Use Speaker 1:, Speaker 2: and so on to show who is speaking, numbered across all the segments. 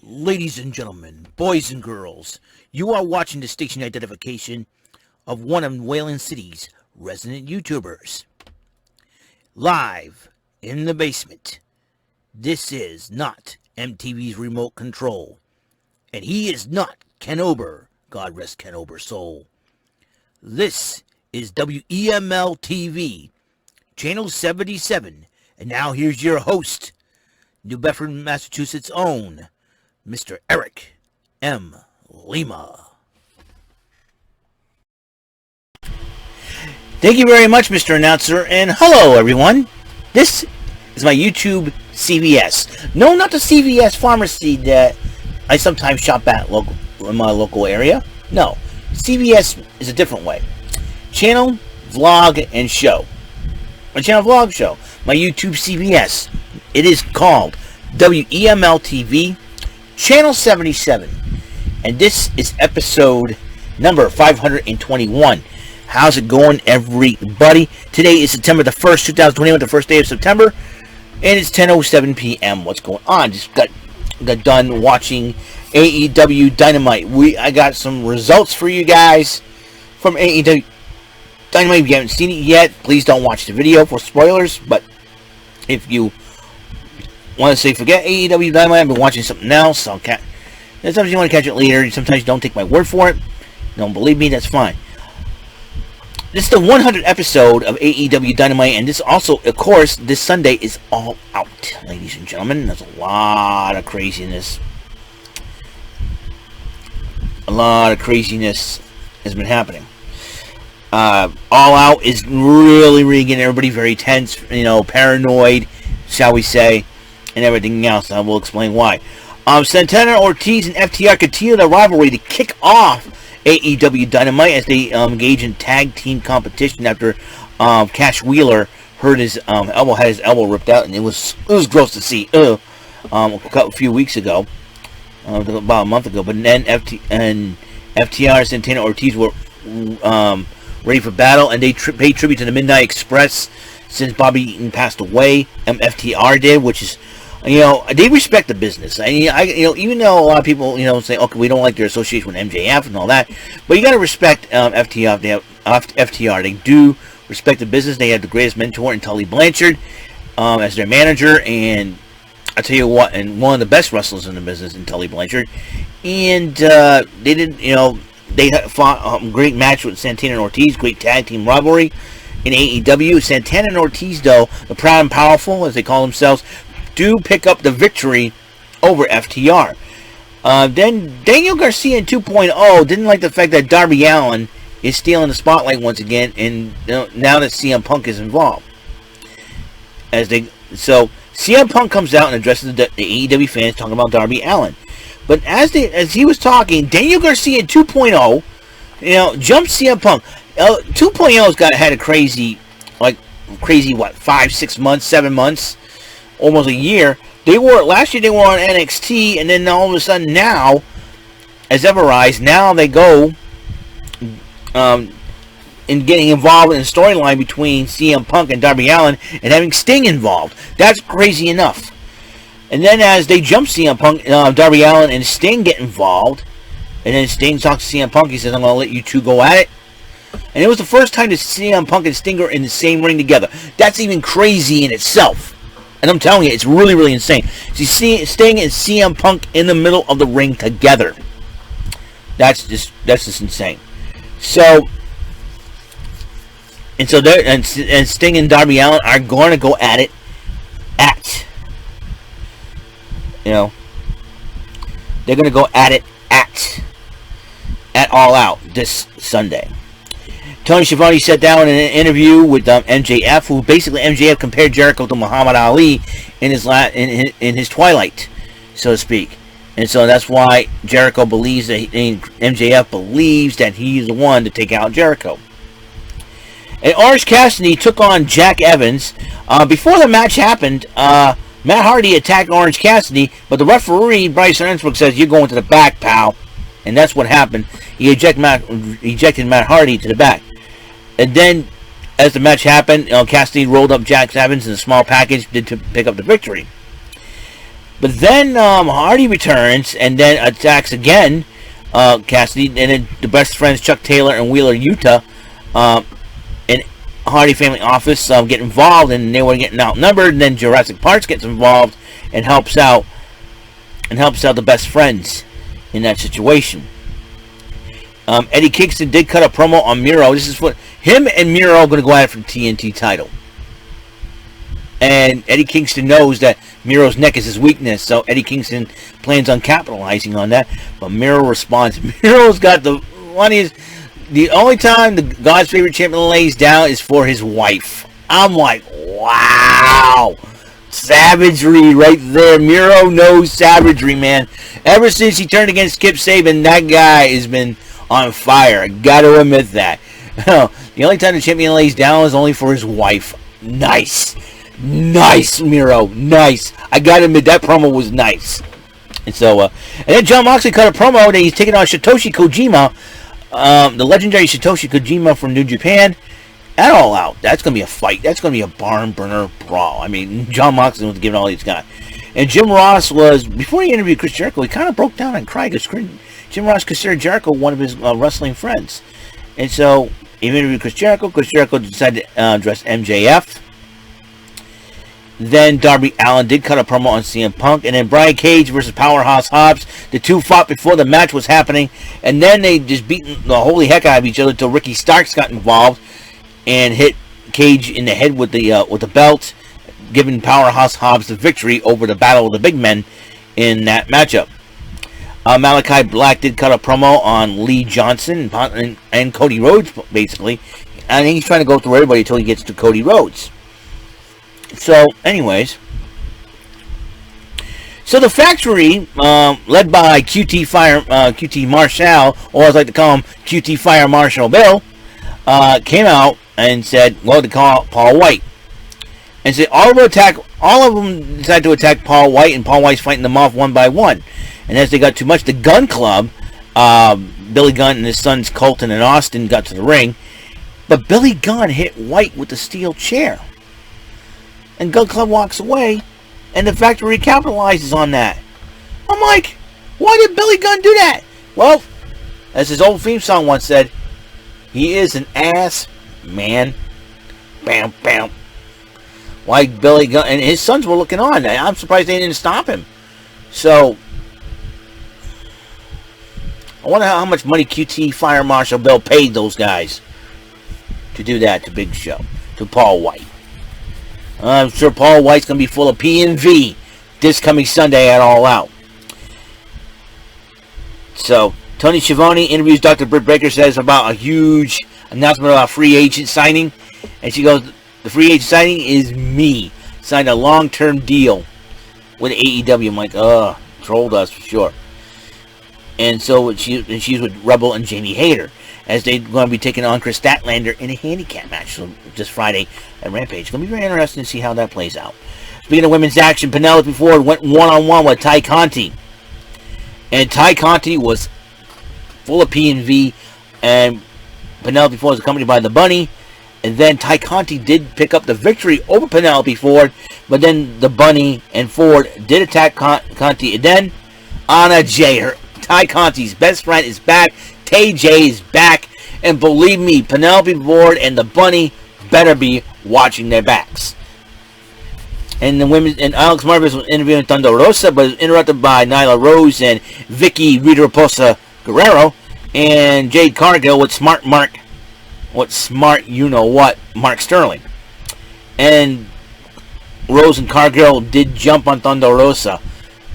Speaker 1: Ladies and gentlemen, boys and girls, you are watching the station identification of one of Wayland City's resident YouTubers. Live in the basement. This is not MTV's remote control. And he is not Ken Ober. God rest Ken Ober's soul. This is WEML-TV, Channel 77. And now here's your host, New Bedford, Massachusetts' own, Mr. Eric M. Lima. Thank you very much, Mr. Announcer, and hello, everyone. This is my YouTube CVS. No, not the CVS pharmacy that I sometimes shop at in my local area. No, CVS is a different way. Channel, vlog, and show. My channel, vlog, show. My YouTube CVS. It is called WEML-TV, Channel 77. And this is episode number 521. How's it going, everybody? Today is September the 1st, 2021, the first day of September. And it's 10:07 p.m. What's going on? Just got done watching AEW Dynamite. I got some results for you guys from AEW Dynamite. If you haven't seen it yet, please don't watch the video for spoilers. But if you want to say forget AEW Dynamite, I've been watching something else. Sometimes you want to catch it later. Sometimes you don't take my word for it. Don't believe me, that's fine. This is the 100th episode of AEW Dynamite, and this also, of course, this Sunday is All Out, ladies and gentlemen. There's a lot of craziness. A lot of craziness has been happening. All Out is really getting everybody very tense, paranoid, shall we say, and everything else. I will explain why. Santana, Ortiz, and FTR continue their rivalry to kick off AEW Dynamite as they engage in tag team competition after Cash Wheeler had his elbow ripped out, and it was gross to see. A few weeks ago, about a month ago. But then FTR, Santana, Ortiz were ready for battle, and they paid tribute to the Midnight Express since Bobby Eaton passed away. FTR did, which is, they respect the business. Even though a lot of people, say, okay, we don't like their association with MJF and all that, but you got to respect FTR. FTR, they do respect the business. They have the greatest mentor in Tully Blanchard as their manager, and I tell you what, and one of the best wrestlers in the business in Tully Blanchard. And they did, they fought a great match with Santana and Ortiz, great tag team rivalry in AEW. Santana and Ortiz, though, the Proud and Powerful, as they call themselves, do pick up the victory over FTR. Then Daniel Garcia in 2.0 didn't like the fact that Darby Allin is stealing the spotlight once again, and now that CM Punk is involved. So CM Punk comes out and addresses the AEW fans talking about Darby Allin. But as he was talking, Daniel Garcia in 2.0, jumped CM Punk. 2.0's had a crazy, what, 5, 6 months, 7 months, almost a year. Last year they were on NXT, and then all of a sudden now, as Everrise, now they go in getting involved in the storyline between CM Punk and Darby Allin and having Sting involved. That's crazy enough. And then as they jump CM Punk, Darby Allin and Sting get involved, and then Sting talks to CM Punk. He says, I'm going to let you two go at it. And it was the first time that CM Punk and Sting are in the same ring together. That's even crazy in itself. And I'm telling you, it's really insane. See Sting and CM Punk in the middle of the ring together. That's just insane. So Sting and Darby Allin are going to go at it they're going to go at it at All Out this Sunday. Tony Schiavone sat down in an interview with MJF, who basically MJF compared Jericho to Muhammad Ali in his twilight, so to speak. And so that's why Jericho believes that MJF believes that he's the one to take out Jericho. And Orange Cassidy took on Jack Evans. Before the match happened, Matt Hardy attacked Orange Cassidy, but the referee, Bryce Ernstbrook, says, you're going to the back, pal. And that's what happened. He ejected Matt Hardy to the back. And then, as the match happened, Cassidy rolled up Jack Evans in a small package to pick up the victory. But then Hardy returns and then attacks again Cassidy, and then the best friends Chuck Taylor and Wheeler Yuta in Hardy family office get involved, and they were getting outnumbered. And then Jurassic Park gets involved and helps out the best friends in that situation. Eddie Kingston did cut a promo on Miro. This is what him and Miro are going to go at it for the TNT title. And Eddie Kingston knows that Miro's neck is his weakness, so Eddie Kingston plans on capitalizing on that. But Miro responds. Miro's got the funniest. The only time the God's favorite champion lays down is for his wife. I'm like, wow. Savagery right there. Miro knows savagery, man. Ever since he turned against Kip Sabian, that guy has been on fire. I got to admit that. The only time the champion lays down is only for his wife. Nice. Nice, Miro. Nice. I got to admit, that promo was nice. And so, and then Jon Moxley cut a promo that he's taking on Satoshi Kojima, the legendary Satoshi Kojima from New Japan. At All Out. That's going to be a fight. That's going to be a barn burner brawl. I mean, Jon Moxley was giving all he's got. And Jim Ross was, before he interviewed Chris Jericho, he kind of broke down and cried because Jim Ross considered Jericho one of his wrestling friends. And so, he interviewed Chris Jericho. Chris Jericho decided to address MJF. Then Darby Allin did cut a promo on CM Punk. And then Brian Cage versus Powerhouse Hobbs. The two fought before the match was happening. And then they just beat the holy heck out of each other until Ricky Starks got involved and hit Cage in the head with the belt, giving Powerhouse Hobbs the victory over the Battle of the Big Men in that matchup. Malachi Black did cut a promo on Lee Johnson and Cody Rhodes, basically. I think he's trying to go through everybody until he gets to Cody Rhodes. So, anyways. So the factory, led by QT Marshall, or as I like to call him, QT Fire Marshall Bill, came out and said, well, to call out Paul White. And said all of them decided to attack Paul White, and Paul White's fighting them off one by one. And as they got too much, the Gun Club, Billy Gunn and his sons Colton and Austin got to the ring. But Billy Gunn hit White with the steel chair. And Gun Club walks away, and the factory capitalizes on that. I'm like, why did Billy Gunn do that? Well, as his old theme song once said, he is an ass man. Bam, bam. Why Billy Gunn and his sons were looking on. I'm surprised they didn't stop him. So, I wonder how much money QT Fire Marshal Bill paid those guys to do that to Big Show, to Paul White. I'm sure Paul White's going to be full of P&V this coming Sunday at All Out. So, Tony Schiavone interviews Dr. Britt Breaker, says about a huge announcement about free agent signing. And she goes, the free agent signing is me. Signed a long-term deal with AEW. I'm like, trolled us for sure. And so she's with Rebel and Jamie Hayter, as they're going to be taking on Chris Statlander in a handicap match this Friday at Rampage. It's going to be very interesting to see how that plays out. Speaking of women's action, Penelope Ford went one-on-one with Ty Conti. And Ty Conti was full of P&V, and Penelope Ford was accompanied by the Bunny. And then Ty Conti did pick up the victory over Penelope Ford, but then the Bunny and Ford did attack Conti. And then Anna Jay, Ty Conti's best friend, is back. Tay J is back. And believe me, Penelope Ford and the Bunny better be watching their backs. And the women, and Alex Marvis was interviewing Thunder Rosa, but was interrupted by Nyla Rose and Vicky Raposa Guerrero and Jade Cargill with Smart Mark Sterling. And Rose and Cargill did jump on Thunder Rosa.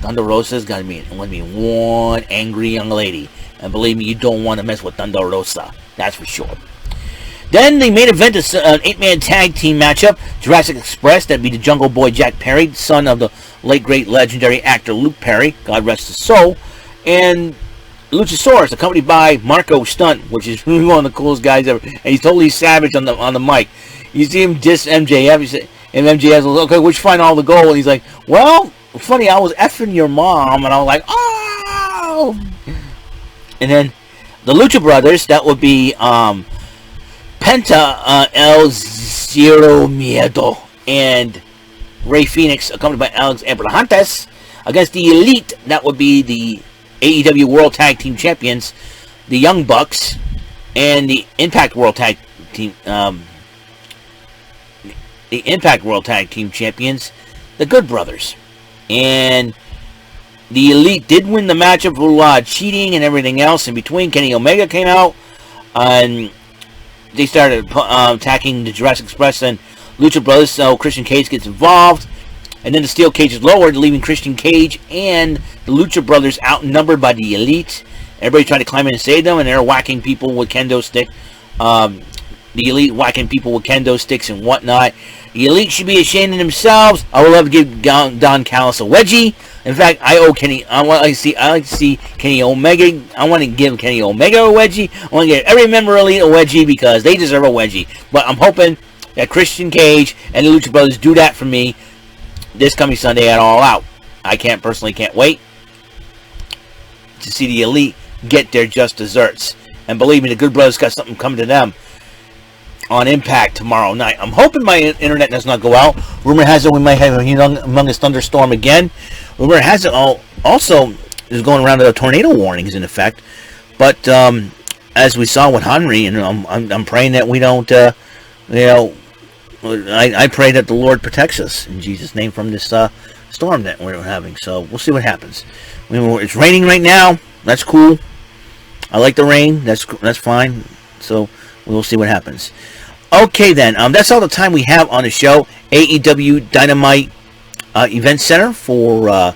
Speaker 1: Thunder Rosa's going to be one angry young lady. And believe me, you don't want to mess with Thunder Rosa. That's for sure. Then the main event is an 8-man tag team matchup. Jurassic Express, that'd be the Jungle Boy Jack Perry, son of the late great legendary actor Luke Perry, God rest his soul, and Luchasaurus, accompanied by Marco Stunt, which is one of the coolest guys ever. And he's totally savage on the mic. You see him diss MJF, and MJF goes, okay, where'd you find all the gold? And he's like, well, funny, I was effing your mom, and I was like, oh! And then the Lucha Brothers, that would be Penta, El Zero Miedo, and Rey Fenix, accompanied by Alex Abrahantes, against the Elite. That would be the AEW World Tag Team Champions, the Young Bucks, and the Impact World Tag Team Champions, the Good Brothers. And the Elite did win the matchup for cheating and everything else in between. Kenny Omega came out, and they started attacking the Jurassic Express and Lucha Brothers, so Christian Cage gets involved. And then the steel cage is lowered, leaving Christian Cage and the Lucha Brothers outnumbered by the Elite. Everybody tried to climb in and save them, and they're whacking people with kendo stick. The Elite whacking people with kendo sticks and whatnot. The Elite should be ashamed of themselves. I would love to give Don Callis a wedgie. In fact, I like to see Kenny Omega. I want to give Kenny Omega a wedgie. I want to give every member of Elite a wedgie because they deserve a wedgie. But I'm hoping that Christian Cage and the Lucha Brothers do that for me this coming Sunday at All Out. I personally can't wait to see the Elite get their just desserts. And believe me, the Good Brothers got something coming to them on Impact tomorrow night. I'm hoping my internet does not go out. Rumor has it we might have a humongous thunderstorm again. Rumor has it also is going around that a tornado warning is in effect. But as we saw with Henry, and I'm praying that we don't, I pray that the Lord protects us in Jesus' name from this storm that we're having. So we'll see what happens. It's raining right now. That's cool. I like the rain. That's fine. So we'll see what happens. Okay, then. That's all the time we have on the show. AEW Dynamite Event Center for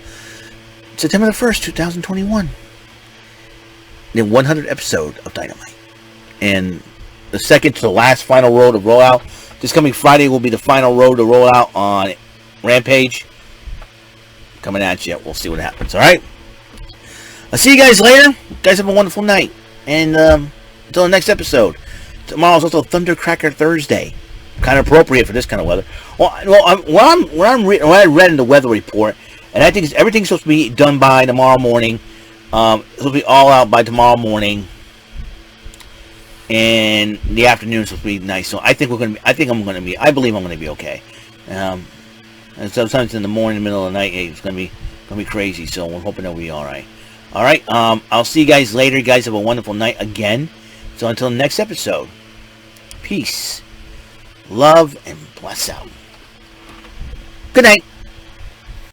Speaker 1: September the 1st, 2021. The 100th episode of Dynamite. And the second to the last final road of rollout. This coming Friday will be the final road to roll out on Rampage. Coming at you. We'll see what happens, alright? I'll see you guys later. You guys have a wonderful night. And until the next episode. Tomorrow's also Thundercracker Thursday. Kind of appropriate for this kind of weather. What I read in the weather report, and I think everything's supposed to be done by tomorrow morning. It'll be all out by tomorrow morning. And the afternoon is supposed to be nice. So I believe I'm gonna be okay. And sometimes in the morning, middle of the night, it's gonna be crazy. So we're hoping it'll be all right. All right. I'll see you guys later. You guys have a wonderful night again. So until the next episode, peace, love, and bless out. Good night.